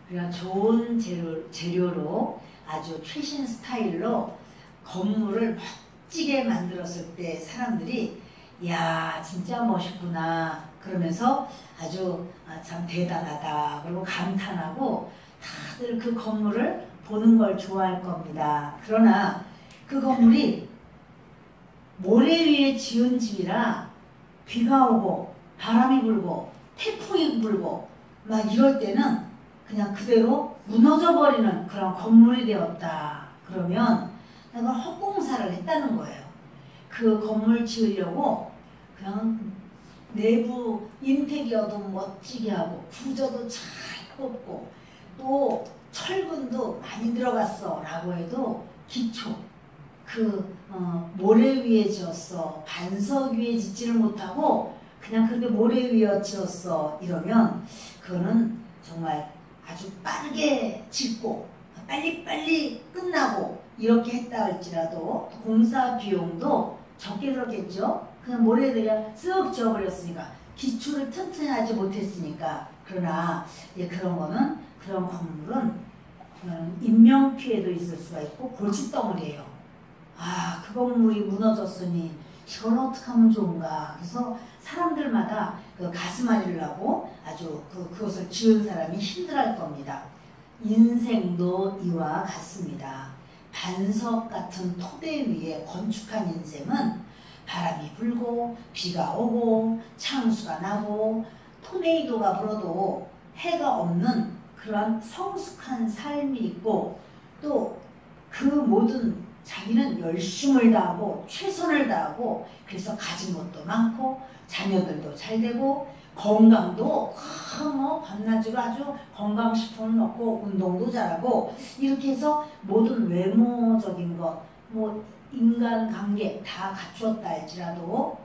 그러니까 좋은 재료로 아주 최신 스타일로 건물을 멋지게 만들었을 때 사람들이 야 진짜 멋있구나 그러면서 아주 참 대단하다 그리고 감탄하고 다들 그 건물을 보는 걸 좋아할 겁니다. 그러나 그 건물이 모래 위에 지은 집이라 비가 오고 바람이 불고 태풍이 불고 막 이럴 때는 그냥 그대로 무너져 버리는 그런 건물이 되었다. 그러면 내가 헛공사를 했다는 거예요. 그 건물 지으려고 그냥 내부 인테리어도 멋지게 하고 구조도 잘 뽑고 또 철근도 많이 들어갔어 라고 해도 기초 모래 위에 지었어 반석 위에 짓지를 못하고 그냥 그렇게 모래 위에 지었어 이러면 그거는 정말 아주 빠르게 짓고 빨리빨리 끝나고 이렇게 했다 할지라도 공사 비용도 적게 들었겠죠. 그냥 모래에 그냥 쓱 지어버렸으니까 기초를 튼튼히 하지 못했으니까. 그러나 그런 거는 그런 건물은 인명피해도 있을 수가 있고 골칫덩어리예요. 아, 그 건물이 무너졌으니 이걸 어떻게 하면 좋은가. 그래서 사람들마다 그 가슴 앓으려고 아주 그것을 지은 사람이 힘들어할 겁니다. 인생도 이와 같습니다. 반석 같은 토대 위에 건축한 인생은 바람이 불고 비가 오고 창수가 나고 토네이도가 불어도 해가 없는 그런 성숙한 삶이 있고 또 그 모든 자기는 열심을 다하고 최선을 다하고 그래서 가진 것도 많고 자녀들도 잘 되고 건강도 밤낮으로 아주 건강식품을 먹고 운동도 잘하고 이렇게 해서 모든 외모적인 것 인간관계 다 갖추었다 할지라도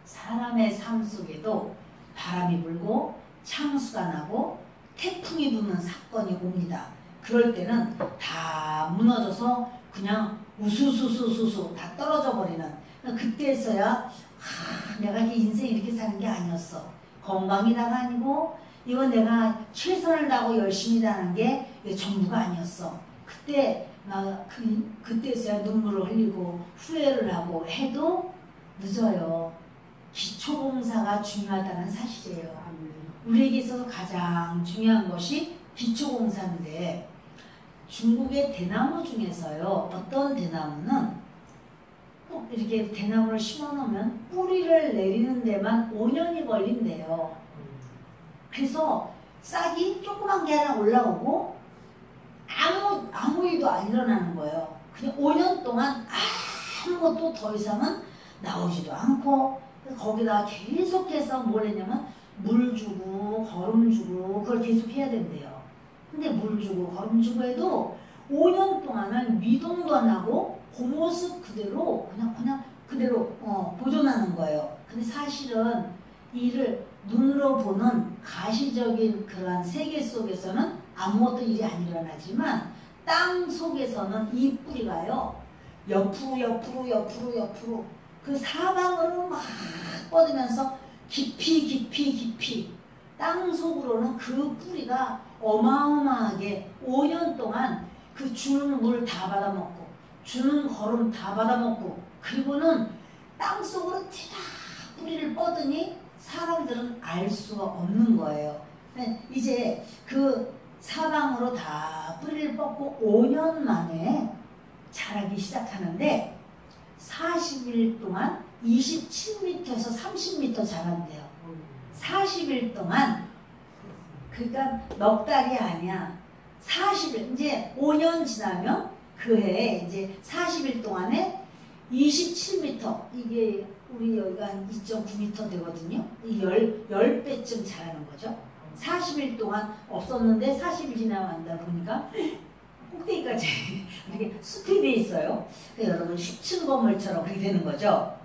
사람의 삶 속에도 바람이 불고 창수가 나고 태풍이 부는 사건이 옵니다. 그럴 때는 다 무너져서 그냥 우수수수수수 다 떨어져 버리는 그때서야 내가 인생 이렇게 사는 게 아니었어. 건강이 다가 아니고 이건 내가 최선을 다하고 열심히 다하는 게 전부가 아니었어. 그때서야 눈물을 흘리고 후회를 하고 해도 늦어요. 기초공사가 중요하다는 사실이에요. 우리에게 있어서 가장 중요한 것이 기초공사인데 중국의 대나무 중에서요. 어떤 대나무는 꼭 이렇게 대나무를 심어놓으면 뿌리를 내리는 데만 5년이 걸린대요. 그래서 싹이 조그만 게 하나 올라오고 아무 일도 안 일어나는 거예요. 그냥 5년 동안 아무것도 더 이상은 나오지도 않고 거기다 계속해서 뭘 했냐면 물 주고 거름 주고 그걸 계속 해야 된대요. 근데 물 주고 거름 주고 해도 5년 동안은 미동도 안 하고 그 모습 그대로 그냥 그대로 보존하는 거예요. 근데 사실은 이를 눈으로 보는 가시적인 그러한 세계 속에서는 아무것도 일이 안 일어나지만 땅 속에서는 이 뿌리가요 옆으로 그 사방으로 막 뻗으면서 깊이 땅 속으로는 그 뿌리가 어마어마하게 5년 동안 그 주는 물 다 받아먹고 주는 거름 다 받아먹고 그리고는 땅 속으로 티다 뿌리를 뻗으니 사람들은 알 수가 없는 거예요. 이제 그 사방으로 다 뿌리를 뻗고 5년 만에 자라기 시작하는데 40일 동안 27m에서 30m 자란대요. 40일 동안 그러니까 넉 달이 아니야. 40일 이제 5년 지나면 그 해에 이제 40일 동안에 27m 이게 우리 여기가 한 2.9m 되거든요. 이 10배쯤 자라는 거죠. 40일 동안 없었는데 40일 지나간다 보니까 꼭대기까지 이렇게 숲이 돼 있어요. 그러니까 여러분 10층 건물처럼 그렇게 되는 거죠.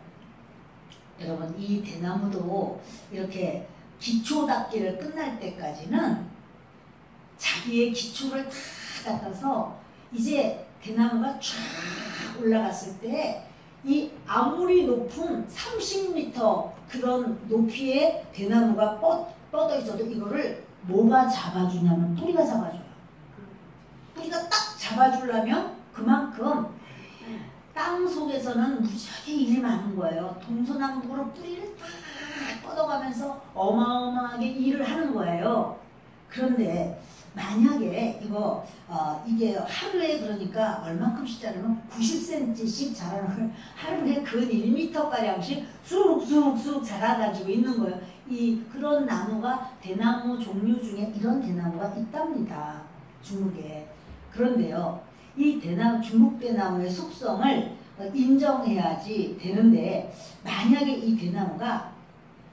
여러분 이 대나무도 이렇게 기초 닦기를 끝날 때까지는 자기의 기초를 다 닦아서 이제 대나무가 쫙 올라갔을 때 이 아무리 높은 30m 그런 높이의 대나무가 뻗어 있어도 이거를 뭐가 잡아주냐면 뿌리가 잡아줘요. 뿌리가 딱 잡아주려면 그만큼 땅 속에서는 무지하게 일이 많은 거예요. 동서남북으로 뿌리를 딱 뻗어가면서 어마어마하게 일을 하는 거예요. 그런데 만약에 이게 하루에 그러니까 얼만큼씩 자르면 90cm씩 자라는 걸 하루에 근 1m가량씩 쑥쑥쑥 자라가지고 있는 거예요. 그런 나무가 대나무 종류 중에 이런 대나무가 있답니다. 중국에. 그런데요, 이 중국대나무의 속성을 인정해야지 되는데, 만약에 이 대나무가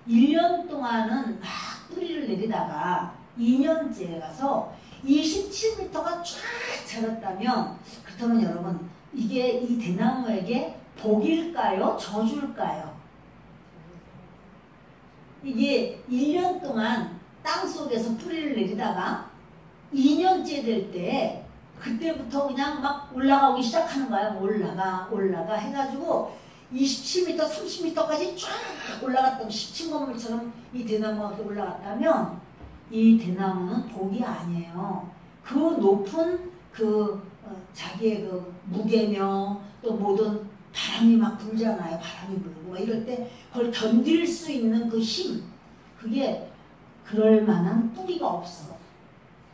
1년 동안은 막 뿌리를 내리다가 2년째에 가서 27m가 쫙 자랐다면, 그렇다면 여러분, 이게 이 대나무에게 복일까요? 저주일까요? 이게 1년 동안 땅 속에서 뿌리를 내리다가 2년째 될 때, 그때부터 그냥 막 올라가기 시작하는 거야. 올라가 해가지고 27m, 30m까지 쫙 올라갔다면, 10층 건물처럼 이 대나무가 올라갔다면 이 대나무는 복이 아니에요. 그 높은 자기의 무게며 또 모든 바람이 막 불잖아요. 바람이 불고 막 이럴 때 그걸 견딜 수 있는 그 힘, 그게 그럴 만한 뿌리가 없어.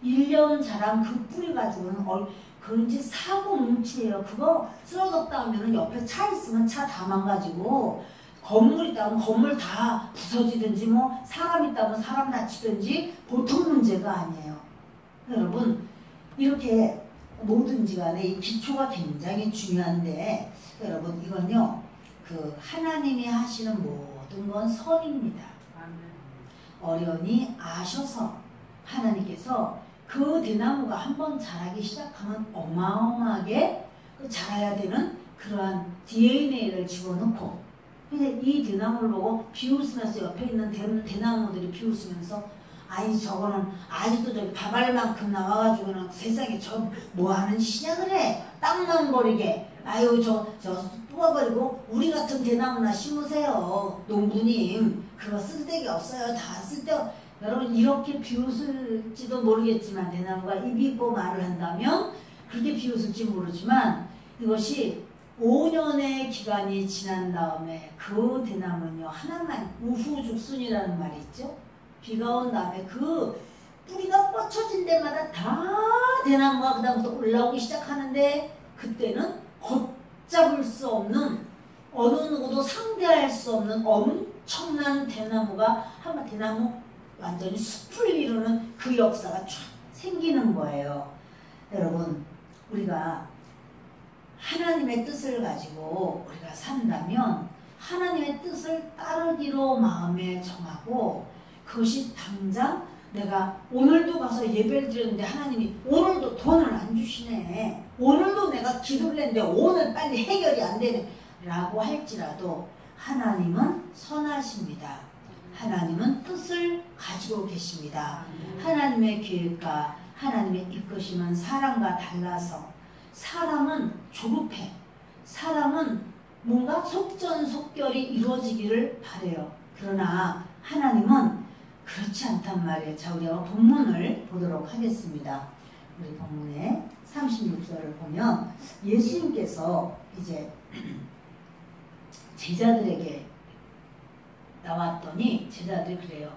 1년 자란 그 뿌리 가지고는 그런지 사고 뭉치예요. 그거 쓰러졌다 하면 옆에 차 있으면 차 다 망가지고, 건물 있다면 건물 다 부서지든지, 뭐 사람 있다면 사람 다치든지 보통 문제가 아니에요. 여러분, 이렇게 뭐든지 간에 이 기초가 굉장히 중요한데, 여러분 이건요, 하나님이 하시는 모든 건 선입니다. 어련히 아셔서 하나님께서 그 대나무가 한번 자라기 시작하면 어마어마하게 자라야 되는 그러한 DNA를 집어넣고, 근데 이 대나무를 보고 비웃으면서 옆에 있는 대나무들이 비웃으면서, 아니 저거는 아직도 저기 바발만큼 나와가지고는 세상에 저 뭐하는 시냐 그래, 땅만 버리게, 아유 저 뽑아버리고 우리 같은 대나무나 심으세요 농부님, 그거 쓸데기 없어요, 다 쓸데없. 여러분 이렇게 비웃을지도 모르겠지만, 대나무가 입이 있고 말을 한다면 그렇게 비웃을지 모르지만, 이것이 5년의 기간이 지난 다음에 그 대나무는요, 하나만 우후죽순이라는 말이 있죠. 비가 온 다음에 그 뿌리가 뻗쳐진 데마다 다 대나무가 그 다음부터 올라오기 시작하는데, 그때는 걷잡을 수 없는, 어느 누구도 상대할 수 없는 엄청난 대나무가 대나무 완전히 숲을 이루는 그 역사가 쫙 생기는 거예요. 여러분, 우리가 하나님의 뜻을 가지고 우리가 산다면 하나님의 뜻을 따르기로 마음에 정하고, 그것이 당장 내가 오늘도 가서 예배를 드렸는데 하나님이 오늘도 돈을 안 주시네, 오늘도 내가 기도를 했는데 오늘 빨리 해결이 안 되네 라고 할지라도, 하나님은 선하십니다. 하나님은 뜻을 가지고 계십니다. 하나님의 계획과 하나님의 이끄심은 사람과 달라서, 사람은 조급해. 사람은 뭔가 속전속결이 이루어지기를 바래요. 그러나 하나님은 그렇지 않단 말이에요. 자, 우리가 본문을 보도록 하겠습니다. 우리 본문의 36절을 보면 예수님께서 이제 제자들에게 나왔더니 제자들이 그래요.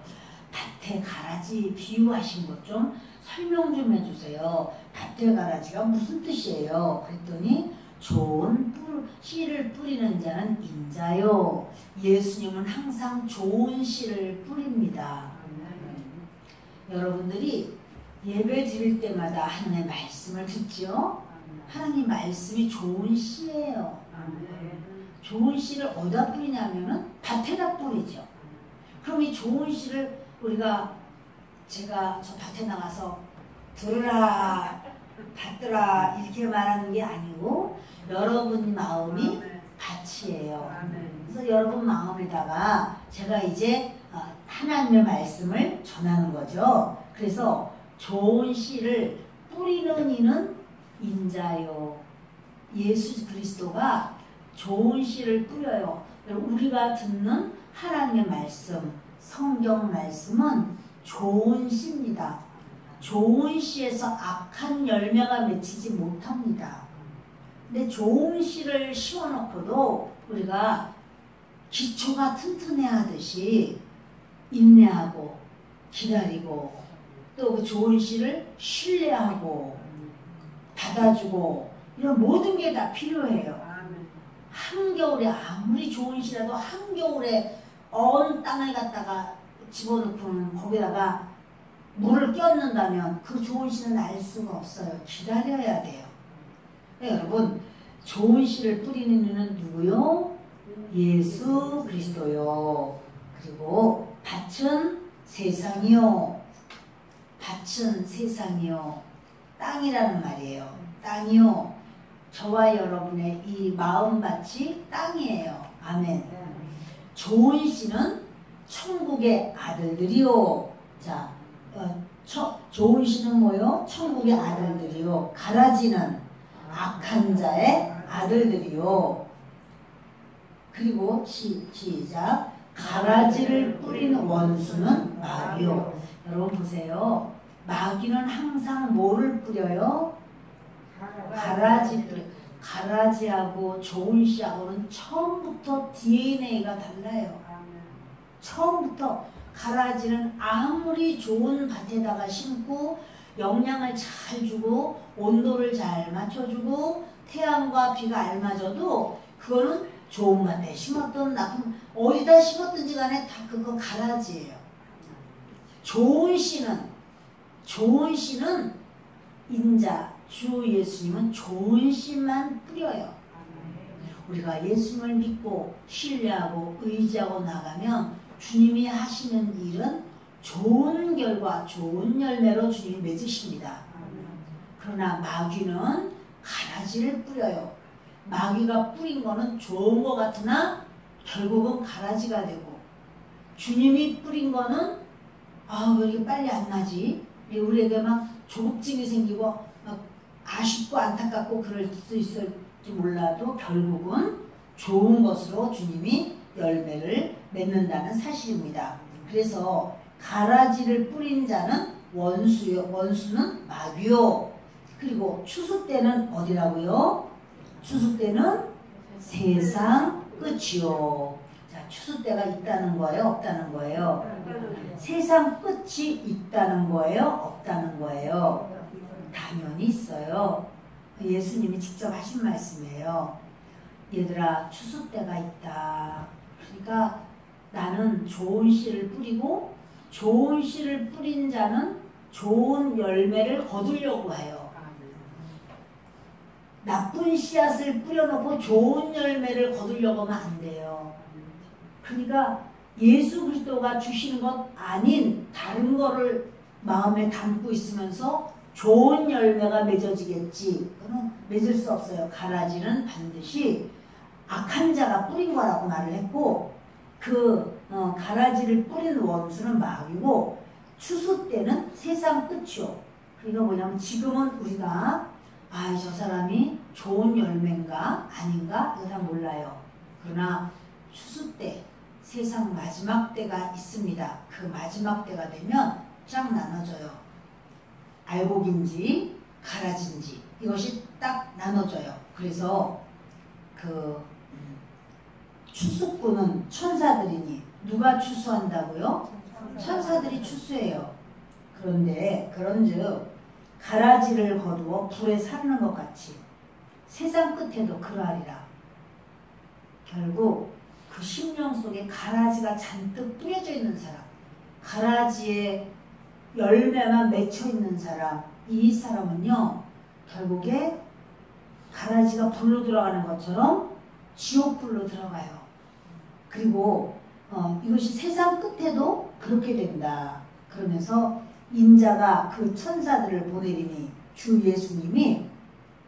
밭에 가라지 비유하신 것 좀 설명 좀 해주세요. 밭에 가라지가 무슨 뜻이에요? 그랬더니 좋은 씨를 뿌리는 자는 인자요. 예수님은 항상 좋은 씨를 뿌립니다. 여러분들이 예배 드릴 때마다 하나님의 말씀을 듣죠? 하나님 말씀이 좋은 씨예요. 좋은 씨를 어디다 뿌리냐면은 밭에다 뿌리죠. 그럼 이 좋은 씨를 제가 저 밭에 나가서 들으라 받들아 이렇게 말하는 게 아니고, 여러분 마음이 밭이에요. 그래서 여러분 마음에다가 제가 이제 하나님의 말씀을 전하는 거죠. 그래서 좋은 씨를 뿌리는 이는 인자요. 예수 그리스도가 좋은 씨를 뿌려요. 우리가 듣는 하나님의 말씀, 성경 말씀은 좋은 씨입니다. 좋은 씨에서 악한 열매가 맺히지 못합니다. 근데 좋은 씨를 심어놓고도 우리가 기초가 튼튼해야 하듯이 인내하고 기다리고 또 그 좋은 씨를 신뢰하고 받아주고 이런 모든 게 다 필요해요. 한겨울에 아무리 좋은 씨라도 한겨울에 언 땅을 갖다가 집어넣고 거기다가 물을 껴넣는다면 그 좋은 씨는 날 수가 없어요. 기다려야 돼요. 네, 여러분 좋은 씨를 뿌리는 이는 누구요? 예수 그리스도요. 그리고 밭은 세상이요. 밭은 세상이요. 땅이라는 말이에요. 땅이요. 저와 여러분의 이 마음밭이 땅이에요. 아멘. 좋은 씨는 천국의 아들들이요. 자, 좋은 씨는 뭐요? 천국의 아들들이요. 가라지는 악한 자의 아들들이요. 그리고 시작. 가라지를 뿌린 원수는 마귀요. 여러분 보세요. 마귀는 항상 뭐를 뿌려요? 가라지 뿌려. 가라지하고 좋은 씨하고는 처음부터 DNA가 달라요. 처음부터 가라지는 아무리 좋은 밭에다가 심고 영양을 잘 주고 온도를 잘 맞춰주고 태양과 비가 알맞아도 그거는 좋은 밭에 심었든 나쁜 어디다 심었든지 간에 다 그거 가라지예요. 좋은 씨는 인자 주 예수님은 좋은 씨만 뿌려요. 우리가 예수님을 믿고 신뢰하고 의지하고 나가면 주님이 하시는 일은 좋은 결과, 좋은 열매로 주님이 맺으십니다. 그러나 마귀는 가라지를 뿌려요. 마귀가 뿌린 거는 좋은 것 같으나 결국은 가라지가 되고, 주님이 뿌린 거는 왜 이렇게 빨리 안 나지? 우리에게 막 조급증이 생기고 막 아쉽고 안타깝고 그럴 수 있을지 몰라도 결국은 좋은 것으로 주님이 열매를 맺는다는 사실입니다. 그래서 가라지를 뿌린 자는 원수요. 원수는 마귀요. 그리고 추수 때는 어디라고요? 추수 때는 세상 끝이요. 자, 추수 때가 있다는 거예요? 없다는 거예요? 세상 끝이 있다는 거예요? 없다는 거예요? 당연히 있어요. 예수님이 직접 하신 말씀이에요. 얘들아, 추수 때가 있다. 그러니까 나는 좋은 씨를 뿌리고 좋은 씨를 뿌린 자는 좋은 열매를 거두려고 해요. 나쁜 씨앗을 뿌려놓고 좋은 열매를 거두려고 하면 안 돼요. 그러니까 예수 그리스도가 주시는 것 아닌 다른 거를 마음에 담고 있으면서 좋은 열매가 맺어지겠지. 그건 맺을 수 없어요. 가라지는 반드시 악한 자가 뿌린 거라고 말을 했고, 가라지를 뿌린 원수는 마귀고, 추수 때는 세상 끝이요. 그러니까 뭐냐면 지금은 우리가 저 사람이 좋은 열매인가 아닌가 이거 다 몰라요. 그러나 추수 때 세상 마지막 때가 있습니다. 그 마지막 때가 되면 쫙 나눠져요. 알곡인지 가라지인지 이것이 딱 나눠져요. 그래서 추수꾼은 천사들이니 누가 추수한다고요? 천사들이 추수해요. 그런데 그런즉 가라지를 거두어 불에 사르는 것 같이 세상 끝에도 그러하리라. 결국 그 심령 속에 가라지가 잔뜩 뿌려져 있는 사람, 가라지에 열매만 맺혀 있는 사람, 이 사람은요 결국에 가라지가 불로 들어가는 것처럼 지옥불로 들어가요. 그리고 이것이 세상 끝에도 그렇게 된다. 그러면서 인자가 그 천사들을 보내리니 주 예수님이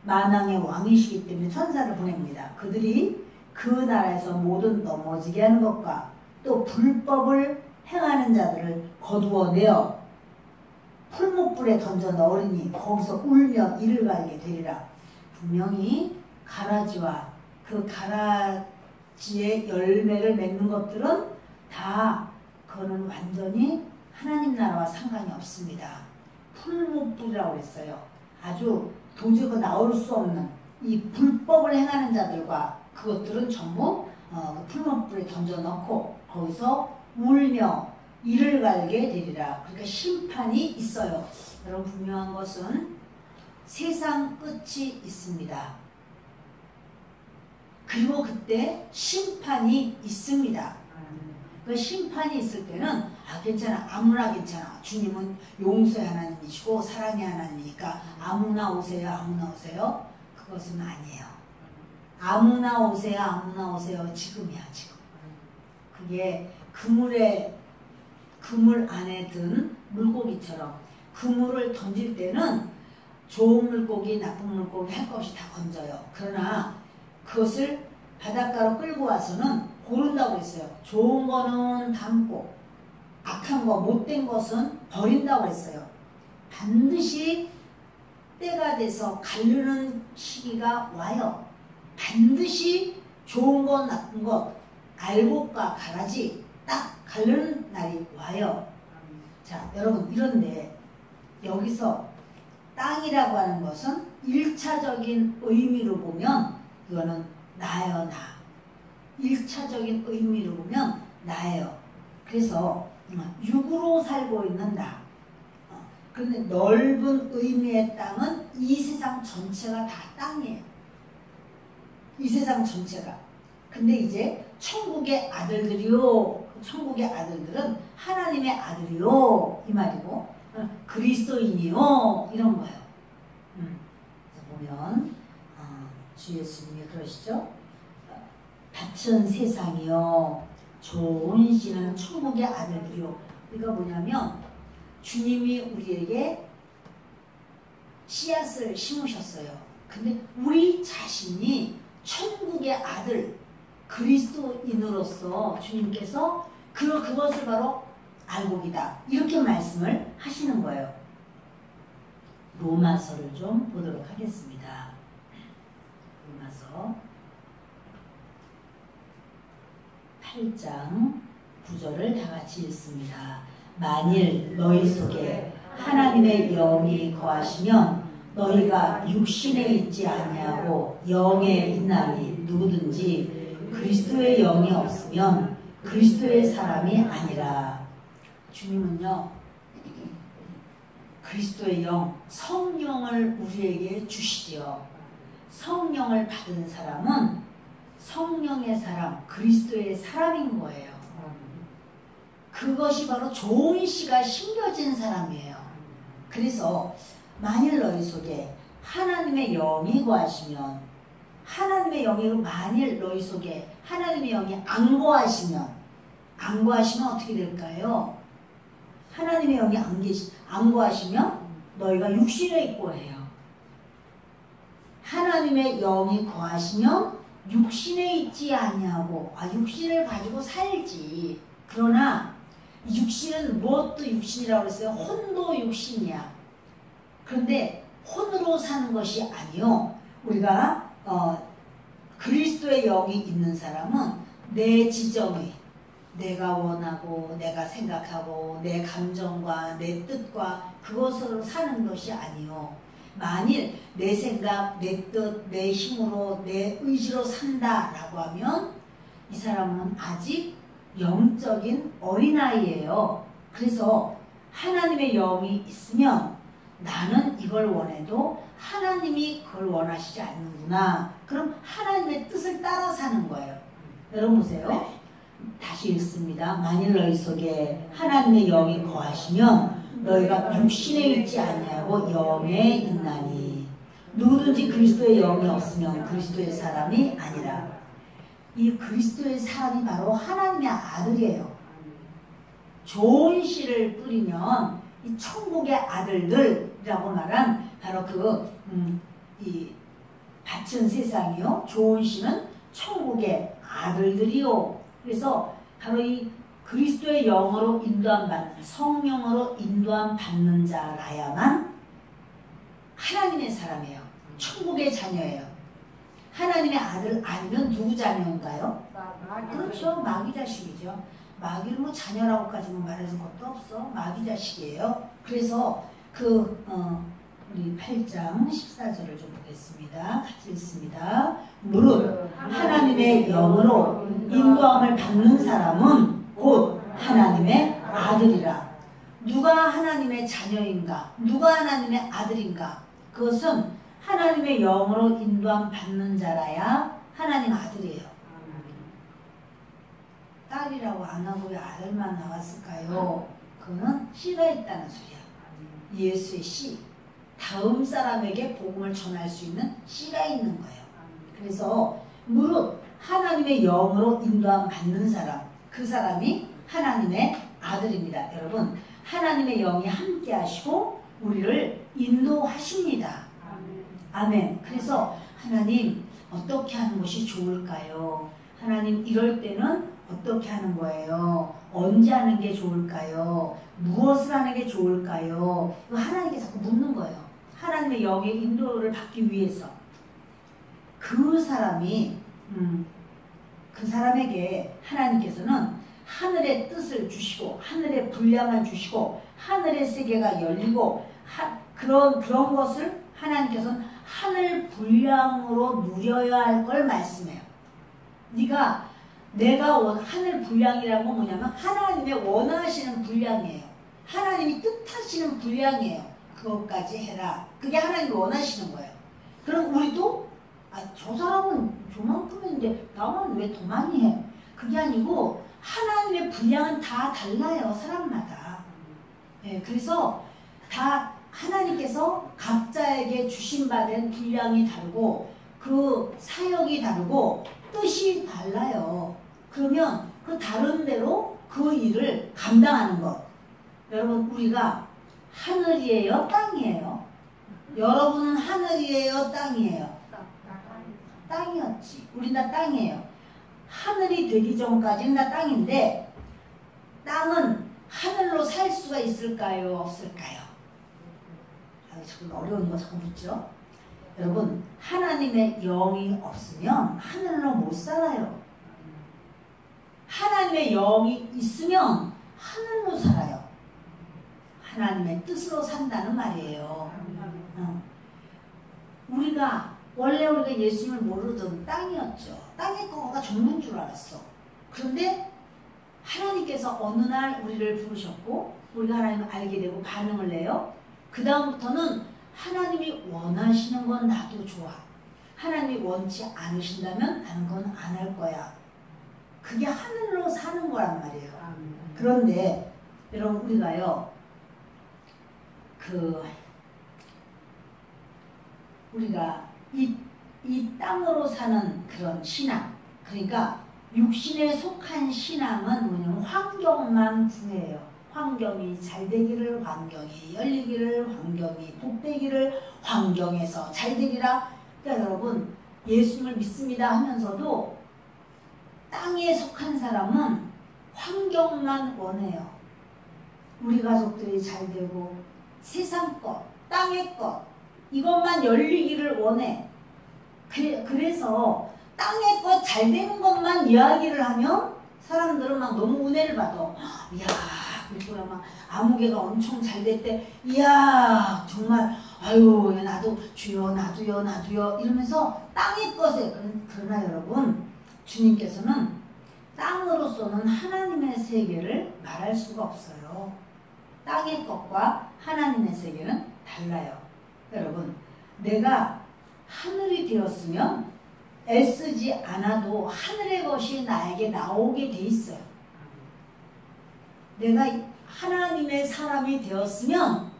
만왕의 왕이시기 때문에 천사를 보냅니다. 그들이 그 나라에서 모든 넘어지게 하는 것과 또 불법을 행하는 자들을 거두어내어 풀목불에 던져 넣으리니 거기서 울며 이를 갈게 되리라. 분명히 가라지와 그 가라지의 열매를 맺는 것들은 다 그거는 완전히 하나님 나라와 상관이 없습니다. 풀무불이라고 했어요. 아주 도저히 나올 수 없는 이 불법을 행하는 자들과 그것들은 전부 풀무불에 던져넣고 거기서 울며 이를 갈게 되리라. 그러니까 심판이 있어요. 여러분 분명한 것은 세상 끝이 있습니다. 그리고 그때 심판이 있습니다. 그 심판이 있을 때는 괜찮아, 아무나 괜찮아. 주님은 용서의 하나님이시고 사랑의 하나님이니까 아무나 오세요, 아무나 오세요. 그것은 아니에요. 아무나 오세요, 아무나 오세요. 지금이야, 지금. 그게 그물 안에 든 물고기처럼 그물을 던질 때는 좋은 물고기, 나쁜 물고기 할 것 없이 다 건져요. 그러나 그것을 바닷가로 끌고 와서는 고른다고 했어요. 좋은 거는 담고 악한 거, 못된 것은 버린다고 했어요. 반드시 때가 돼서 가르는 시기가 와요. 반드시 좋은 것, 나쁜 것, 알곡과 가라지 딱 가르는 날이 와요. 자, 여러분, 이런데 여기서 땅이라고 하는 것은 1차적인 의미로 보면 이거는 나예요, 나. 1차적인 의미로 보면 나예요. 그래서 육으로 살고 있는 나. 그런데 넓은 의미의 땅은 이 세상 전체가 다 땅이에요. 이 세상 전체가. 근데 이제 천국의 아들들이요. 천국의 아들들은 하나님의 아들이요. 이 말이고 그리스도인이요. 이런 거예요. 그래서 보면 주 예수님이 그러시죠. 밭은 세상이요. 좋은 씨는 천국의 아들들이요. 그러니까 뭐냐면 주님이 우리에게 씨앗을 심으셨어요. 근데 우리 자신이 천국의 아들 그리스도인으로서 주님께서 그것을 바로 알곡이다. 이렇게 말씀을 하시는 거예요. 로마서를 좀 보도록 하겠습니다. 로마서 8장 9절을 다 같이 읽습니다. 만일 너희 속에 하나님의 영이 거하시면 너희가 육신에 있지 아니하고 영에 있나니 누구든지 그리스도의 영이 없으면 그리스도의 사람이 아니라. 주님은요 그리스도의 영, 성령을 우리에게 주시지요. 성령을 받은 사람은 성령의 사람, 그리스도의 사람인 거예요. 그것이 바로 좋은 씨가 심겨진 사람이에요. 그래서 만일 너희 속에 하나님의 영이 거하시면, 하나님의 영이 만일 너희 속에 하나님의 영이 안 거하시면 어떻게 될까요? 하나님의 영이 안 거하시면 너희가 육신에 있고 해요. 하나님의 영이 거하시면 육신에 있지 아니하고, 육신을 가지고 살지. 그러나 육신은 무엇도 육신이라고 했어요? 혼도 육신이야. 그런데 혼으로 사는 것이 아니요. 우리가 그리스도의 영이 있는 사람은 내 지정이, 내가 원하고 내가 생각하고 내 감정과 내 뜻과 그것으로 사는 것이 아니요. 만일 내 생각, 내 뜻, 내 힘으로, 내 의지로 산다라고 하면 이 사람은 아직 영적인 어린아이예요. 그래서 하나님의 영이 있으면 나는 이걸 원해도 하나님이 그걸 원하시지 않는구나. 그럼 하나님의 뜻을 따라 사는 거예요. 여러분 보세요. 다시 읽습니다. 만일 너희 속에 하나님의 영이 거하시면 너희가 육신에 있지 아니하고 영에 있나니 누구든지 그리스도의 영이 없으면 그리스도의 사람이 아니라. 이 그리스도의 사람이 바로 하나님의 아들이에요. 좋은 씨를 뿌리면 이 천국의 아들들이라고 말한 바로 이 밭은 세상이요, 좋은 씨는 천국의 아들들이요. 그래서 바로 이 그리스도의 영으로 인도함 받는, 성령으로 인도함 받는 자라야만 하나님의 사람이에요. 천국의 자녀예요. 하나님의 아들 아니면 누구 자녀인가요? 그렇죠. 마귀 자식이죠. 마귀를 뭐 자녀라고까지는 말하는 것도 없어. 마귀 자식이에요. 그래서 우리 8장 14절을 좀 보겠습니다. 같이 읽습니다. 무릇 하나님의 영으로 인도함을 받는 사람은 곧 하나님의 아들이라. 누가 하나님의 자녀인가? 누가 하나님의 아들인가? 그것은 하나님의 영으로 인도함 받는 자라야 하나님 아들이에요. 딸이라고 안 하고 왜 아들만 나왔을까요? 그거는 씨가 있다는 소리야. 예수의 씨. 다음 사람에게 복음을 전할 수 있는 씨가 있는 거예요. 그래서 무릇 하나님의 영으로 인도함 받는 사람, 그 사람이 하나님의 아들입니다. 여러분, 하나님의 영이 함께 하시고 우리를 인도하십니다. 아멘. 그래서 하나님 어떻게 하는 것이 좋을까요? 하나님 이럴 때는 어떻게 하는 거예요? 언제 하는 게 좋을까요? 무엇을 하는 게 좋을까요? 이거 하나님께 자꾸 묻는 거예요. 하나님의 영의 인도를 받기 위해서. 그 사람이 그 사람에게 하나님께서는 하늘의 뜻을 주시고 하늘의 분량을 주시고 하늘의 세계가 열리고 그런 것을 하나님께서는 하늘 분량으로 누려야 할 걸 말씀해요. 내가 하늘 분량이라는 건 뭐냐면 하나님의 원하시는 분량이에요. 하나님이 뜻하시는 분량이에요. 그것까지 해라. 그게 하나님이 원하시는 거예요. 그럼 우리도 저 사람은 저만큼인데 나만 왜 더 많이 해? 그게 아니고 하나님의 분량은 다 달라요. 사람마다. 네, 그래서 다 하나님께서 각자에게 주신받은 분량이 다르고 그 사역이 다르고 뜻이 달라요. 그러면 그 다른 대로 그 일을 감당하는 것. 여러분, 우리가 하늘이에요? 땅이에요? 여러분은 하늘이에요? 땅이에요? 땅이었지. 우린 다 땅이에요. 하늘이 되기 전까지는 다 땅인데 땅은 하늘로 살 수가 있을까요? 없을까요? 자꾸 어려운 거 자꾸 묻죠? 여러분, 하나님의 영이 없으면 하늘로 못 살아요. 하나님의 영이 있으면 하늘로 살아요. 하나님의 뜻으로 산다는 말이에요. 원래 우리가 예수님을 모르던 땅이었죠. 땅의 거가 전부인 줄 알았어. 그런데 하나님께서 어느 날 우리를 부르셨고 우리가 하나님을 알게 되고 반응을 해요. 그 다음부터는 하나님이 원하시는 건 나도 좋아. 하나님이 원치 않으신다면 나는 그건 안 할 거야. 그게 하늘로 사는 거란 말이에요. 그런데 여러분, 우리가요, 우리가 이 땅으로 사는 그런 신앙, 그러니까 육신에 속한 신앙은 뭐냐면 환경만 구해요. 환경이 잘 되기를, 환경이 열리기를, 환경이 복되기를, 환경에서 잘 되기라. 그러니까 여러분, 예수님을 믿습니다 하면서도 땅에 속한 사람은 환경만 원해요. 우리 가족들이 잘 되고 세상 것, 땅의 것, 이것만 열리기를 원해. 그래서 땅의 것 잘 되는 것만 이야기를 하면 사람들은 막 너무 은혜를 받아. 이야, 그리고 막 아무개가 엄청 잘 됐대. 이야, 정말 아유, 나도 주여, 나도요 이러면서 땅의 것에. 그러나 여러분, 주님께서는 땅으로서는 하나님의 세계를 말할 수가 없어요. 땅의 것과 하나님의 세계는 달라요. 여러분, 내가 하늘이 되었으면 애쓰지 않아도 하늘의 것이 나에게 나오게 돼 있어요. 내가 하나님의 사람이 되었으면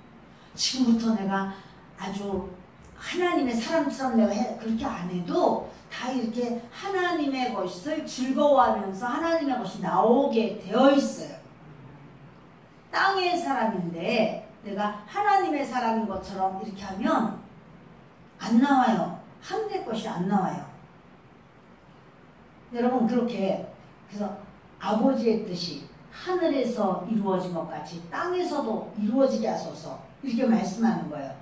지금부터 내가 아주 하나님의 사람처럼 내가 그렇게 안 해도 다 이렇게 하나님의 것을 즐거워하면서 하나님의 것이 나오게 되어 있어요. 땅의 사람인데 내가 하나님의 사람인 것처럼 이렇게 하면 안 나와요. 하늘의 것이 안 나와요. 여러분, 그래서 아버지의 뜻이 하늘에서 이루어진 것 같이 땅에서도 이루어지게 하소서, 이렇게 말씀하는 거예요.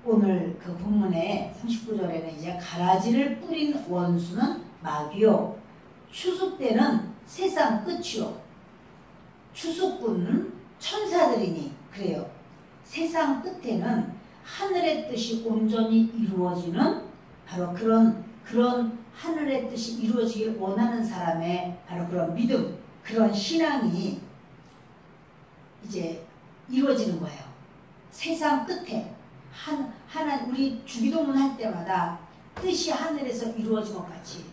오늘 그 본문의 39절에는 이제 가라지를 뿌린 원수는 마귀요, 추수 때는 세상 끝이요 추수꾼은 천사들이니. 그래요. 세상 끝에는 하늘의 뜻이 온전히 이루어지는 바로 그런 하늘의 뜻이 이루어지길 원하는 사람의 바로 그런 믿음, 그런 신앙이 이제 이루어지는 거예요. 세상 끝에 우리 주기도문 할 때마다 뜻이 하늘에서 이루어진 것 같이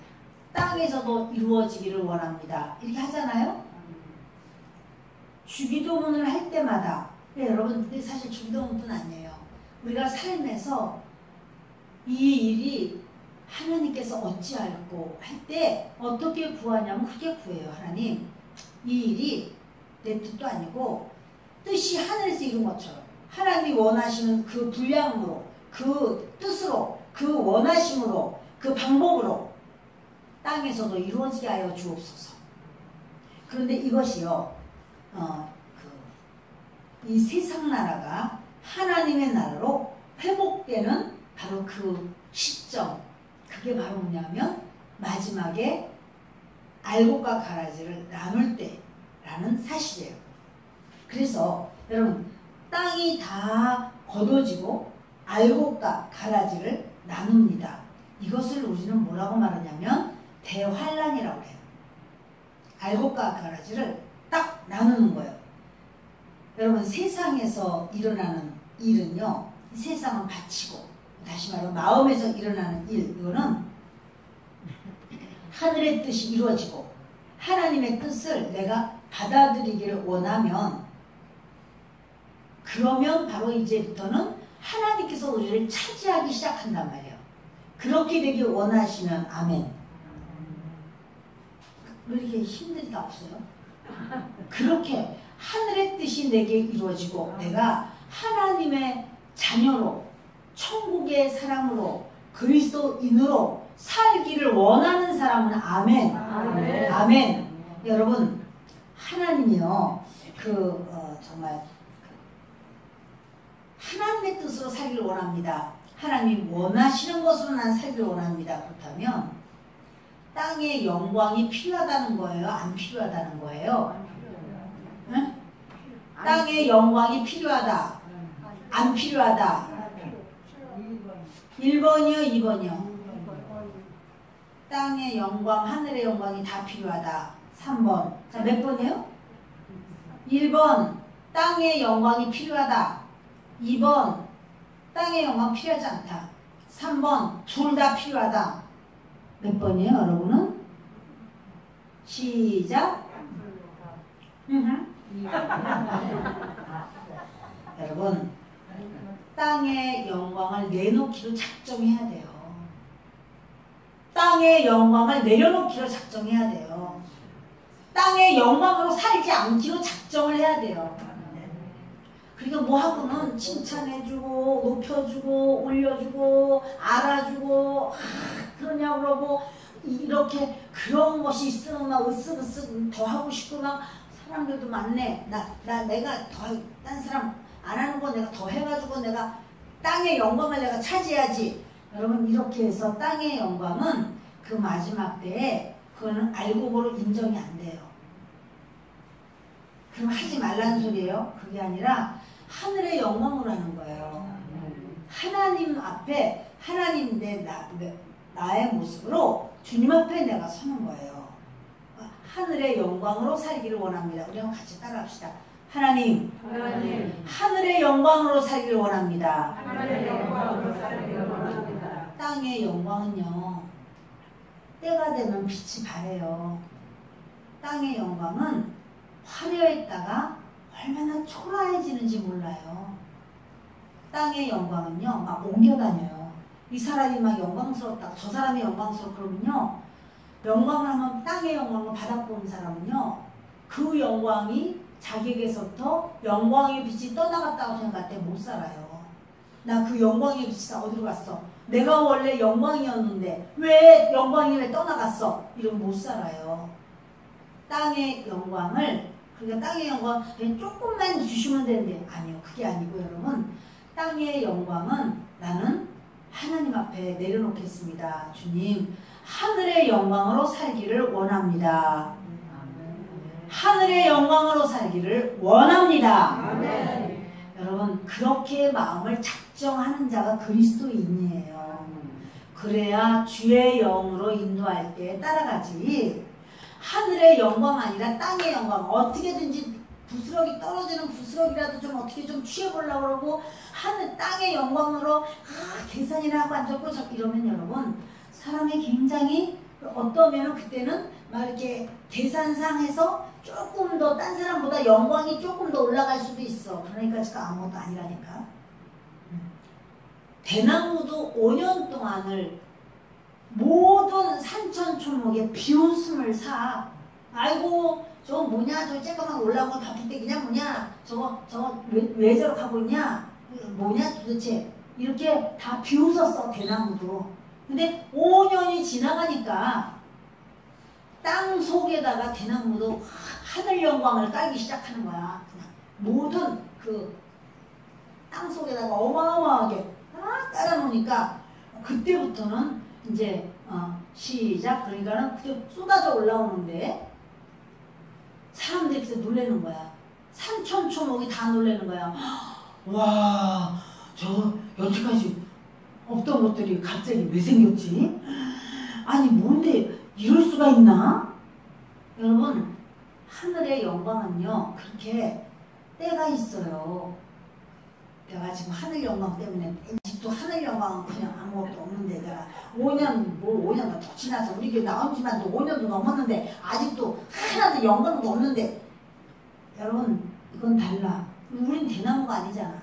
땅에서도 이루어지기를 원합니다. 이렇게 하잖아요. 주기도문을 할 때마다. 네, 여러분, 근데 사실 주기도문뿐 아니에요. 우리가 삶에서 이 일이 하나님께서 어찌할꼬 할 때 어떻게 구하냐면 그렇게 구해요. 하나님, 이 일이 내 뜻도 아니고 뜻이 하늘에서 이룬 것처럼 하나님이 원하시는 그 분량으로, 그 뜻으로, 그 원하심으로, 그 방법으로 땅에서도 이루어지게 하여 주옵소서. 그런데 이것이요, 이 세상 나라가 하나님의 나라로 회복되는 바로 그 시점, 그게 바로 뭐냐면 마지막에 알곡과 가라지를 나눌 때라는 사실이에요. 그래서 여러분, 땅이 다 거둬지고 알곡과 가라지를 나눕니다. 이것을 우리는 뭐라고 말하냐면 대환란이라고 해요. 알곡과 가라지를 딱 나누는 거예요. 여러분, 세상에서 일어나는 일은요, 세상은 바치고, 다시 말하면 마음에서 일어나는 일, 이거는 하늘의 뜻이 이루어지고 하나님의 뜻을 내가 받아들이기를 원하면, 그러면 바로 이제부터는 하나님께서 우리를 차지하기 시작한단 말이에요. 그렇게 되길 원하시면 아멘. 왜 이렇게 힘들다 없어요? 그렇게 하늘의 뜻이 내게 이루어지고 내가 하나님의 자녀로, 천국의 사람으로, 그리스도인으로 살기를 원하는 사람은 아멘. 아멘. 아멘. 여러분, 하나님이요, 정말 하나님의 뜻으로 살기를 원합니다. 하나님 원하시는 것으로 난 살기를 원합니다. 그렇다면 땅의 영광이 필요하다는 거예요? 안 필요하다는 거예요? 응? 땅의 영광이 필요하다. 안 필요하다. 1번이요, 2번이요? 땅의 영광, 하늘의 영광이 다 필요하다. 3번. 자, 몇 번이에요? 1번, 땅의 영광이 필요하다. 2번, 땅의 영광 필요하지 않다. 3번, 둘 다 필요하다. 몇 번이에요, 여러분은? 시작. 여러분, 땅의 영광을 내놓기로 작정해야 돼요. 땅의 영광을 내려놓기로 작정해야 돼요. 땅의 영광으로 살지 않기로 작정을 해야 돼요. 그러니까 뭐하고는 칭찬해주고 높여주고 올려주고 알아주고 그러냐고 그러고 이렇게 그런 것이 있으면 막 으쓱으쓱 더 하고 싶고 막 사람들도 많네. 내가 더 딴 사람 안 하는 거 내가 더 해가지고 내가 땅의 영광을 내가 차지해야지. 여러분, 이렇게 해서 땅의 영광은 그 마지막 때에 그거는 알곡으로 인정이 안 돼요. 그럼 하지 말라는 소리예요. 그게 아니라 하늘의 영광으로 하는 거예요. 하나님 앞에 하나님 나의 모습으로 주님 앞에 내가 서는 거예요. 하늘의 영광으로 살기를 원합니다. 우리 한번 같이 따라합시다. 하나님, 하늘의 영광으로 살기를 원합니다. 하늘의 영광으로 살기를 원합니다. 땅의 영광은요, 때가 되면 빛이 바래요. 땅의 영광은 화려했다가 얼마나 초라해지는지 몰라요. 땅의 영광은요, 막 옮겨다녀요. 이 사람이 막 영광스럽다, 저 사람이 영광스럽고 그러면요, 영광을 하면 땅의 영광을 받아보는 사람은요, 그 영광이 자기에게서부터 영광의 빛이 떠나갔다고 생각할 때 못 살아요. 나 그 영광의 빛이 다 어디로 갔어? 내가 원래 영광이었는데 왜 영광이 왜 떠나갔어? 이러면 못 살아요. 땅의 영광을, 그러니까 땅의 영광 그냥 조금만 주시면 되는데, 아니요, 그게 아니고 여러분, 땅의 영광은 나는 하나님 앞에 내려놓겠습니다. 주님, 하늘의 영광으로 살기를 원합니다. 하늘의 영광으로 살기를 원합니다. 아멘. 여러분, 그렇게 마음을 작정하는 자가 그리스도인이에요. 그래야 주의 영으로 인도할 때 따라가지. 하늘의 영광 아니라 땅의 영광, 어떻게든지 부스러기 떨어지는 부스러기라도 좀 어떻게 좀 취해보려고 그러고 하늘 땅의 영광으로 계산이나 하고 앉았고 이러면 여러분, 사람이 굉장히 어떠면 그때는 막 이렇게 계산상에서 조금 더 딴 사람보다 영광이 조금 더 올라갈 수도 있어. 그러니까 지금 아무것도 아니라니까. 대나무도 5년 동안을 모든 산천초목에 비웃음을 사. 아이고 저거 뭐냐, 저 쬐까만 올라온 거 다풀떼기냐 뭐냐, 저거 왜 저렇게 하고 있냐, 뭐냐 도대체, 이렇게 다 비웃었어 대나무도. 근데 5년이 지나가니까 땅 속에다가 대나무도 하늘 영광을 깔기 시작하는 거야. 그냥 모든 그 땅 속에다가 어마어마하게 딱 깔아놓으니까 그때부터는 이제 시작. 그러니까는 그때 쏟아져 올라오는데 사람들이 그때 놀라는 거야. 산천초목이 다 놀라는 거야. 와, 저 여태까지 없던 것들이 갑자기 왜 생겼지? 아니 뭔데 이럴 수가 있나? 여러분, 하늘의 영광은요 그렇게 때가 있어요. 내가 지금 하늘 영광 때문에 아직도 하늘 영광은 그냥 아무것도 없는데, 내가 5년도 더 지나서 우리 교회 나온 지만 5년도 넘었는데 아직도 하나도 영광도 없는데, 여러분 이건 달라. 우린 대나무가 아니잖아.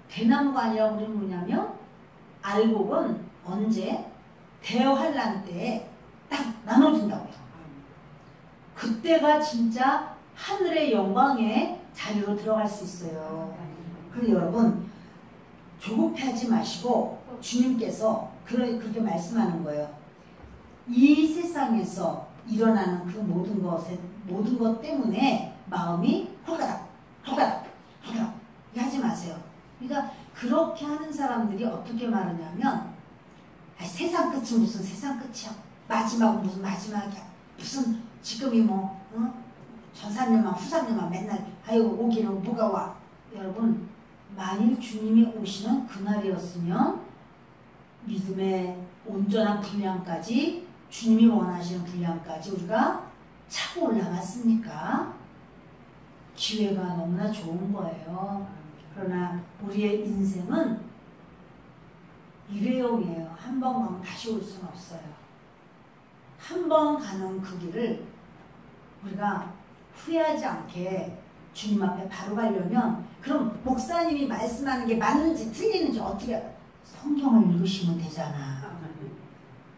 대나무가 아니라 우리는 뭐냐면 알곡은 언제? 대환란 때 딱 나눠진다고요. 그때가 진짜 하늘의 영광의 자리로 들어갈 수 있어요. 그래서 여러분 조급해하지 마시고 주님께서 그렇게 말씀하는 거예요. 이 세상에서 일어나는 그 모든 것 때문에 마음이 홀가닥 하지 마세요. 그러니까 그렇게 하는 사람들이 어떻게 말하냐면, 세상 끝은 무슨 세상 끝이야, 마지막은 무슨 마지막이야, 무슨 지금이 뭐 전산년만 후산년만 맨날 아이고 오기는 뭐가 와. 여러분, 만일 주님이 오시는 그날이었으면 믿음의 온전한 분량까지, 주님이 원하시는 분량까지 우리가 차고 올라갔습니까? 기회가 너무나 좋은 거예요. 그러나 우리의 인생은 일회용이에요. 한 번 가면 다시 올 수는 없어요. 한 번 가는 그 길을 우리가 후회하지 않게 주님 앞에 바로 가려면, 그럼 목사님이 말씀하는 게 맞는지 틀리는지 어떻게, 성경을 읽으시면 되잖아.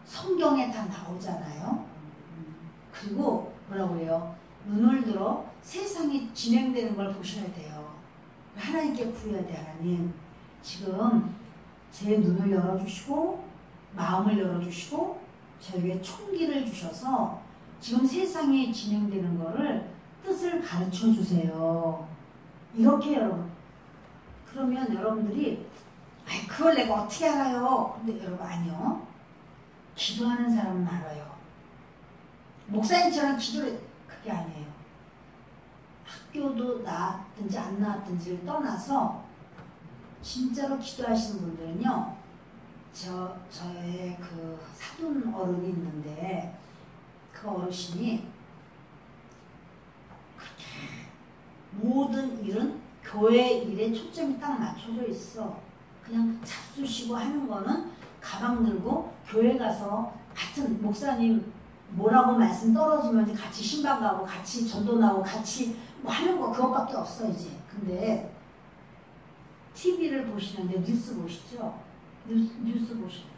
성경에 다 나오잖아요. 그리고 뭐라고 해요? 눈을 들어 세상이 진행되는 걸 보셔야 돼요. 하나님께 구해야 돼. 하나님, 지금 제 눈을 열어주시고 마음을 열어주시고 저에게 총기를 주셔서 지금 세상에 진행되는 거를 뜻을 가르쳐 주세요. 이렇게 여러분, 그러면 여러분들이 그걸 내가 어떻게 알아요? 근데 여러분, 아니요. 기도하는 사람은 알아요. 목사님처럼 기도를, 그게 아니에요. 학교도 나왔든지 안 나왔든지를 떠나서 진짜로 기도하시는 분들은요, 저의 그 사돈 어른이 있는데, 그 어르신이 모든 일은 교회 일에 초점이 딱 맞춰져 있어. 그냥 잡수시고 하는 거는 가방 들고 교회 가서 같은 목사님 뭐라고 말씀 떨어지면 같이 신방 가고 같이 전도 나오고 같이 뭐 하는 거, 그것밖에 없어 이제. 근데 TV를 보시는데 뉴스 보시죠? 뉴스 보시죠.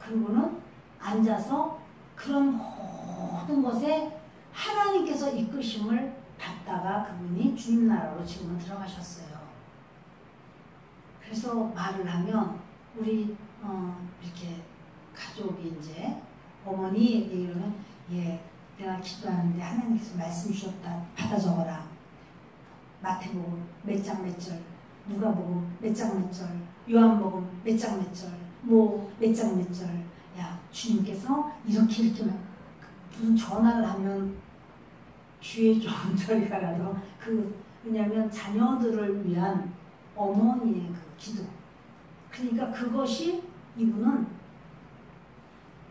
그리고는 앉아서 그런 모든 것에 하나님께서 이끄심을 받다가 그분이 주님 나라로 지금은 들어가셨어요. 그래서 말을 하면 우리 이렇게 가족이 이제 어머니에게 이러면, 예, 내가 기도하는데 하나님께서 말씀 주셨다, 받아 적어라. 마태복음 몇 장 몇 절, 누가복음 몇 장 몇 절, 요한복음 몇 장 몇 절, 뭐 몇 장 몇 절. 야, 주님께서 이렇게 무슨 전화를 하면 주의 종 저리가라도 왜냐하면 자녀들을 위한 어머니의 그 기도. 그러니까 그것이 이분은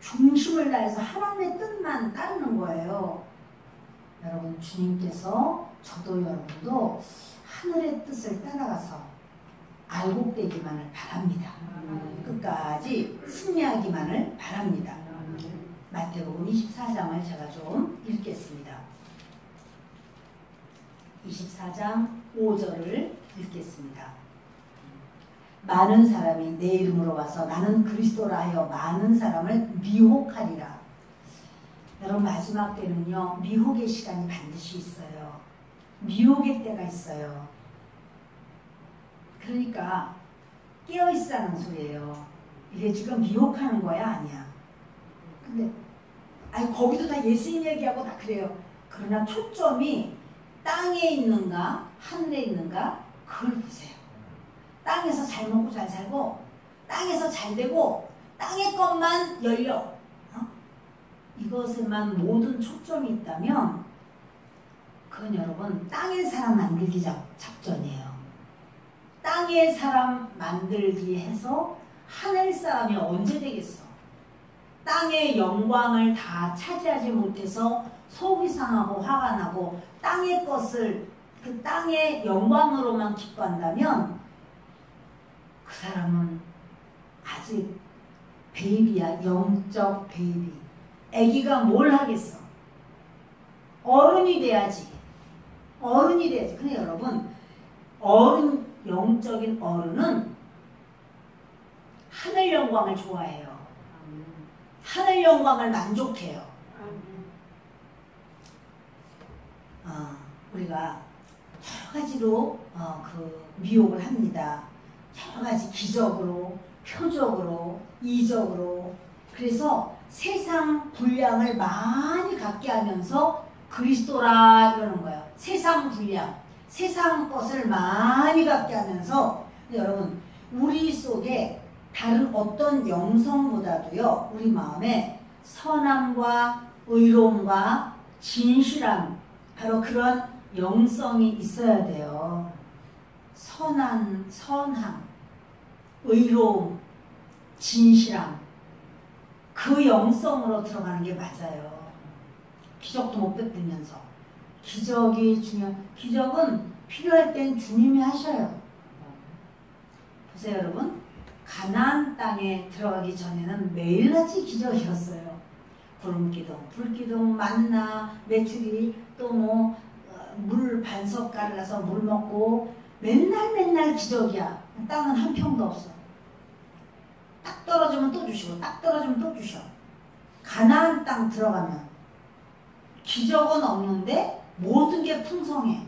중심을 다해서 하나님의 뜻만 따르는 거예요. 여러분 주님께서 저도 여러분도 하늘의 뜻을 따라가서 알곡되기만을 바랍니다. 끝까지 승리하기만을 바랍니다. 마태복음 24장을 제가 좀 읽겠습니다. 24장 5절을 읽겠습니다. 많은 사람이 내 이름으로 와서 나는 그리스도라 하여 많은 사람을 미혹하리라. 여러분 마지막 때는요 미혹의 시간이 반드시 있어요. 미혹의 때가 있어요. 그러니까 깨어있으라는 소리예요. 이게 지금 미혹하는 거야 아니야. 근데 아니 거기도 다 예수님 얘기하고 다 그래요. 그러나 초점이 땅에 있는가 하늘에 있는가 그걸 보세요. 땅에서 잘 먹고 잘 살고 땅에서 잘 되고 땅의 것만 열려 이것에만 모든 초점이 있다면 그건 여러분 땅의 사람 만들기 작전이에요. 땅의 사람 만들기 해서 하늘 사람이 언제 되겠어? 땅의 영광을 다 차지하지 못해서 속이 상하고 화가 나고 땅의 것을 그 땅의 영광으로만 기뻐한다면 그 사람은 아직 베이비야. 영적 베이비. 아기가 뭘 하겠어? 어른이 돼야지. 어른이 돼야지. 근데 여러분 어른, 영적인 어른은 하늘 영광을 좋아해요. 하늘 영광을 만족해요. 우리가 여러 가지로 그 미혹을 합니다. 여러 가지 기적으로, 표적으로, 이적으로. 그래서 세상 분량을 많이 갖게 하면서 그리스도라 이러는 거예요. 세상 분량, 세상 것을 많이 갖게 하면서 여러분 우리 속에 다른 어떤 영성보다도요 우리 마음에 선함과 의로움과 진실함 바로 그런 영성이 있어야 돼요. 선함, 의로움, 진실함 그 영성으로 들어가는 게 맞아요. 기적도 못 베풀면서 기적이 기적은 필요할 땐 주님이 하셔요. 보세요 여러분 가나안 땅에 들어가기 전에는 매일같이 기적이었어요. 구름기둥, 불기둥, 만나, 메추리 또 뭐 물 반석 갈라서 물 먹고 맨날 기적이야. 땅은 한 평도 없어. 딱 떨어지면 또 주시고 딱 떨어지면 또 주셔. 가나안 땅 들어가면 기적은 없는데 모든 게 풍성해.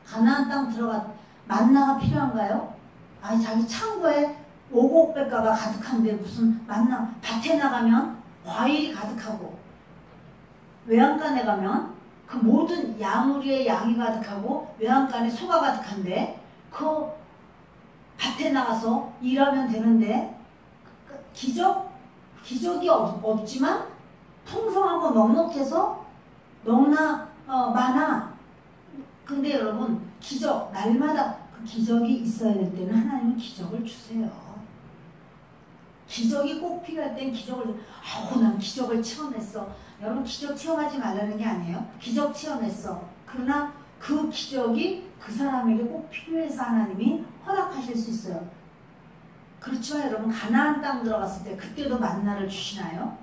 가나안 땅 들어가 만나가 필요한가요? 아니 자기 창고에 오곡백과가 가득한데 무슨 만나. 밭에 나가면 과일이 가득하고 외양간에 가면 그 모든 야무리에 양이 가득하고 외양간에 소가 가득한데 그 밭에 나가서 일하면 되는데 기적이 없지만 풍성하고 넉넉해서 너무나 많아. 근데 여러분 기적 날마다 그 기적이 있어야 될 때는 하나님은 기적을 주세요. 기적이 꼭 필요할 땐 기적을 난 기적을 체험했어. 여러분 기적 체험하지 말라는 게 아니에요. 기적 체험했어. 그러나 그 기적이 그 사람에게 꼭 필요해서 하나님이 허락하실 수 있어요. 그렇지만 여러분 가나안 땅 들어갔을 때 그때도 만나를 주시나요?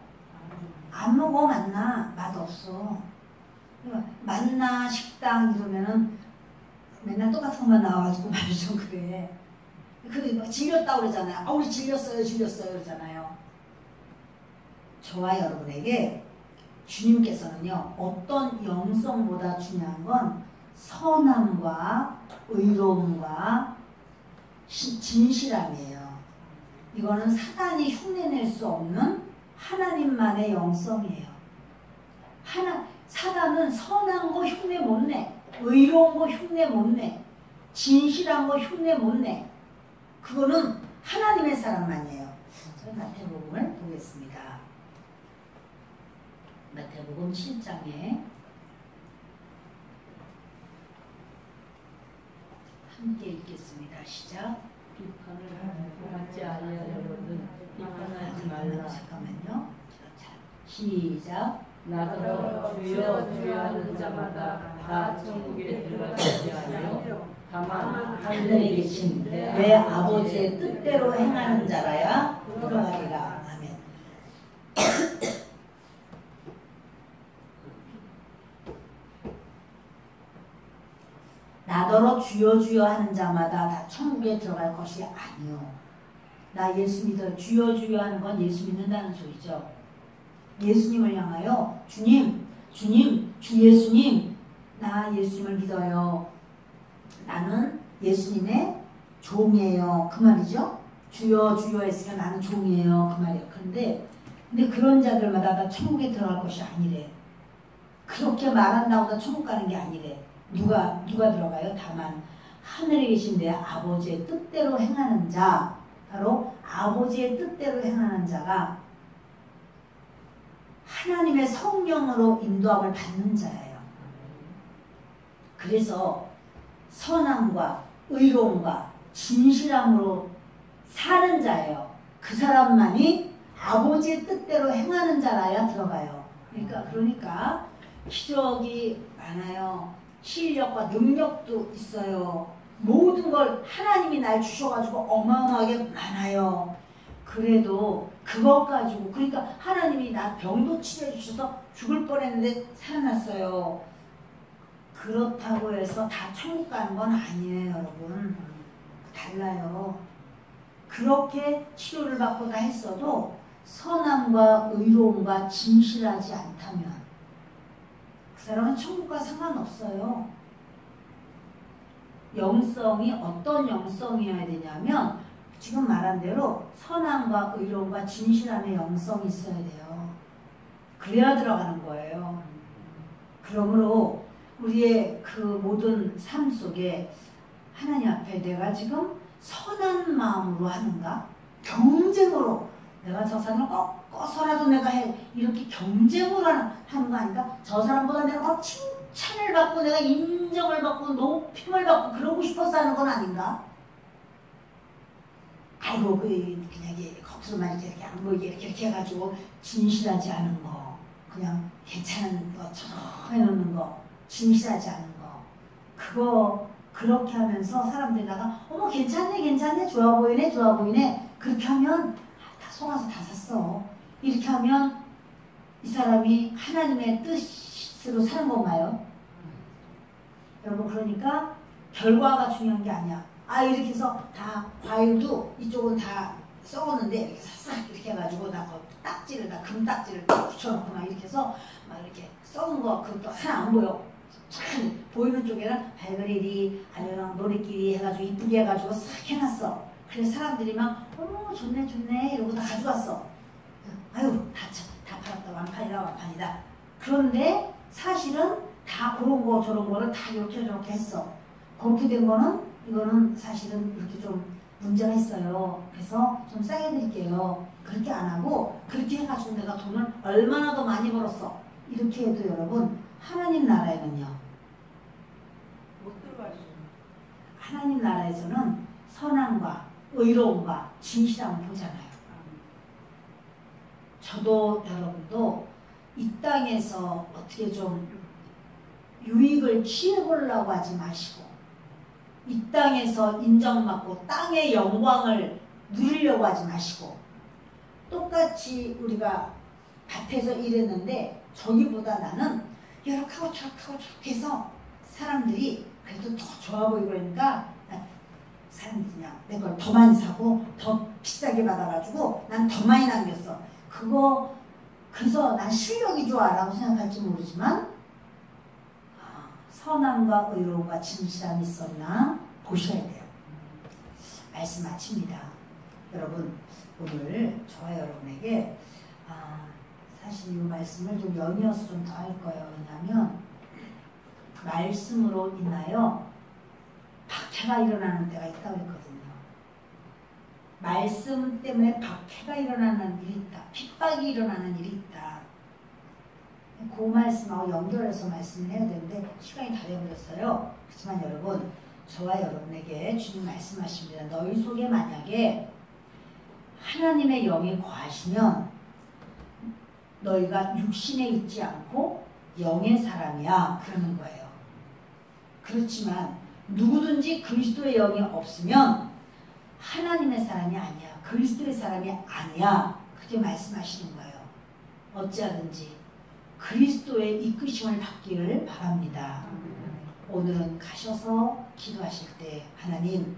안 먹어. 만나 맛없어. 만나 식당 이러면은 맨날 똑같은 것만 나와가지고 말이 좀 그래. 근데 막 질렸다고 그러잖아요. 우리 질렸어요 그러잖아요. 저와 여러분에게 주님께서는요 어떤 영성보다 중요한 건 선함과 의로움과 진실함이에요. 이거는 사단이 흉내낼 수 없는 하나님만의 영성이에요. 사단은 선한 거 흉내 못 내. 의로운 거 흉내 못 내. 진실한 거 흉내 못 내. 그거는 하나님의 사람만이에요. 저희 마태복음을 보겠습니다. 마태복음 7장에 함께 읽겠습니다. 시작. 비판을 받지 아니하려거든 비판하지 말라. 잠깐만요. 자, 시작. 나더러 주여 주여 하는 자마다 다 천국에 들어가지 아니하며 다만 하늘에 계신 내 아버지의 뜻대로 행하는 자라야 들어가리라. 아멘. 나더러 주여 주여 하는 자마다 다 천국에 들어갈 것이 아니요. 나 예수 믿어. 주여 주여 하는 건 예수 믿는다는 소리죠. 예수님을 향하여 주님, 주님, 주 예수님, 나 예수님을 믿어요. 나는 예수님의 종이에요. 그 말이죠. 주여 주여 했으니까 나는 종이에요. 그 말이에요. 근데 그런 자들마다 다 천국에 들어갈 것이 아니래. 그렇게 말한다고 다 천국 가는 게 아니래. 누가 들어가요? 다만 하늘에 계신 내 아버지의 뜻대로 행하는 자, 바로 아버지의 뜻대로 행하는 자가 하나님의 성령으로 인도함을 받는 자예요. 그래서 선함과 의로움과 진실함으로 사는 자예요. 그 사람만이 아버지의 뜻대로 행하는 자라야 들어가요. 그러니까 기적이 많아요. 실력과 능력도 있어요. 모든 걸 하나님이 날 주셔가지고 어마어마하게 많아요. 그래도 그것 가지고, 그러니까 하나님이 나 병도 치료해 주셔서 죽을 뻔했는데 살아났어요. 그렇다고 해서 다 천국 가는 건 아니에요, 여러분. 달라요. 그렇게 치료를 받고 다 했어도 선함과 의로움과 진실하지 않다면 그 사람은 천국과 상관없어요. 영성이 어떤 영성이어야 되냐면 지금 말한 대로 선함과 의로움과 진실함의 영성이 있어야 돼요. 그래야 들어가는 거예요. 그러므로 우리의 그 모든 삶 속에 하나님 앞에 내가 지금 선한 마음으로 하는가? 경쟁으로 내가 저 사람을 꺾어서라도 내가 이렇게 경쟁으로 하는 거 아닌가? 저 사람보다 내가 막 칭찬을 받고 내가 인정을 받고 높임을 받고 그러고 싶어서 하는 건 아닌가? 아이고 그냥 겉으로만 이렇게 안 보이게 이렇게 해가지고 진실하지 않은 거, 그냥 괜찮은 것처럼 해놓는 거, 진실하지 않은 거, 그거 그렇게 하면서 사람들이 나가 어머 괜찮네 좋아 보이네 그렇게 하면 다 속아서 다 샀어. 이렇게 하면 이 사람이 하나님의 뜻으로 사는 건가요? 여러분, 그러니까 결과가 중요한 게 아니야. 이렇게 해서 다 과일도 이쪽은 다 썩었는데 이렇게 싹 이렇게 해가지고 다 딱지를 다 금딱지를 딱 붙여놓고 막 이렇게 해서 막 이렇게 썩은 거 그것도 하나 안 보여. 참 보이는 쪽에는 발그레디 아니면 노래끼리 해가지고 이쁘게 해가지고 싹 해놨어. 그래서 사람들이 막 어머 좋네 이러고 다 가져갔어. 아유 다 팔았다. 완판이다. 그런데 사실은 다 그런 거 저런 거를 다 이렇게 저렇게 했어. 그렇게 된 거는 이거는 사실은 이렇게 좀 문제가 있어요. 그래서 좀 싸게 드릴게요. 그렇게 안 하고 그렇게 해가지고 내가 돈을 얼마나 더 많이 벌었어. 이렇게 해도 여러분 하나님 나라에는요. 못 들어가죠. 하나님 나라에서는 선함과 의로움과 진실함을 보잖아요. 저도 여러분도 이 땅에서 어떻게 좀 유익을 취해보려고 하지 마시고 이 땅에서 인정받고 땅의 영광을 누리려고 하지 마시고 똑같이 우리가 밭에서 일했는데 저기보다 나는 이렇게 하고 저렇게 해서 사람들이 그래도 더 좋아 보이고 그러니까 사람들이 그냥 내 걸 더 많이 사고 더 비싸게 받아가지고 난 더 많이 남겼어. 그래서 난 실력이 좋아라고 생각할지 모르지만 선함과 의로움과 진실함이 있었나 보셔야 돼요. 말씀 마칩니다. 여러분 오늘 저와 여러분에게 사실 이 말씀을 좀 연이어서 좀 더 할 거예요. 왜냐하면 말씀으로 인하여 박해가 일어나는 때가 있다고 했거든요. 말씀 때문에 박해가 일어나는 일이 있다. 핍박이 일어나는 일이 있다. 그 말씀하고 연결해서 말씀을 해야 되는데 시간이 다 돼버렸어요. 그렇지만 여러분 저와 여러분에게 주님 말씀하십니다. 너희 속에 만약에 하나님의 영이 거하시면 너희가 육신에 있지 않고 영의 사람이야 그러는 거예요. 그렇지만 누구든지 그리스도의 영이 없으면 하나님의 사람이 아니야. 그리스도의 사람이 아니야. 그렇게 말씀하시는 거예요. 어찌하든지 그리스도의 이끄심을 받기를 바랍니다. 오늘은 가셔서 기도하실 때 하나님,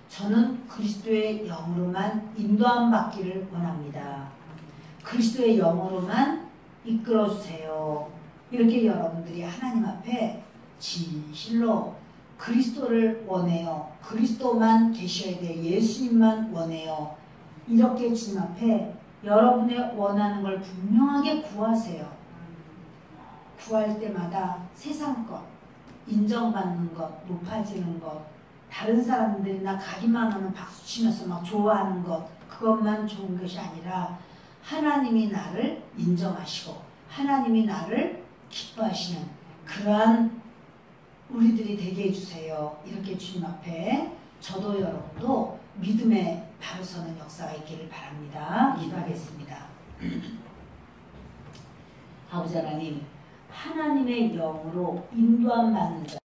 저는 그리스도의 영으로만 인도함 받기를 원합니다. 그리스도의 영으로만 이끌어주세요. 이렇게 여러분들이 하나님 앞에 진실로 그리스도를 원해요. 그리스도만 계셔야 돼요. 예수님만 원해요. 이렇게 주님 앞에 여러분의 원하는 걸 분명하게 구하세요. 구할 때마다 세상 것, 인정받는 것, 높아지는 것, 다른 사람들이 나 가기만 하면 박수치면서 막 좋아하는 것, 그것만 좋은 것이 아니라 하나님이 나를 인정하시고 하나님이 나를 기뻐하시는 그러한 우리들이 되게 해주세요. 이렇게 주님 앞에 저도 여러분도 믿음에 바로 서는 역사가 있기를 바랍니다. 기도하겠습니다. 아버지 하나님, 하나님의 영으로 인도함 받는 자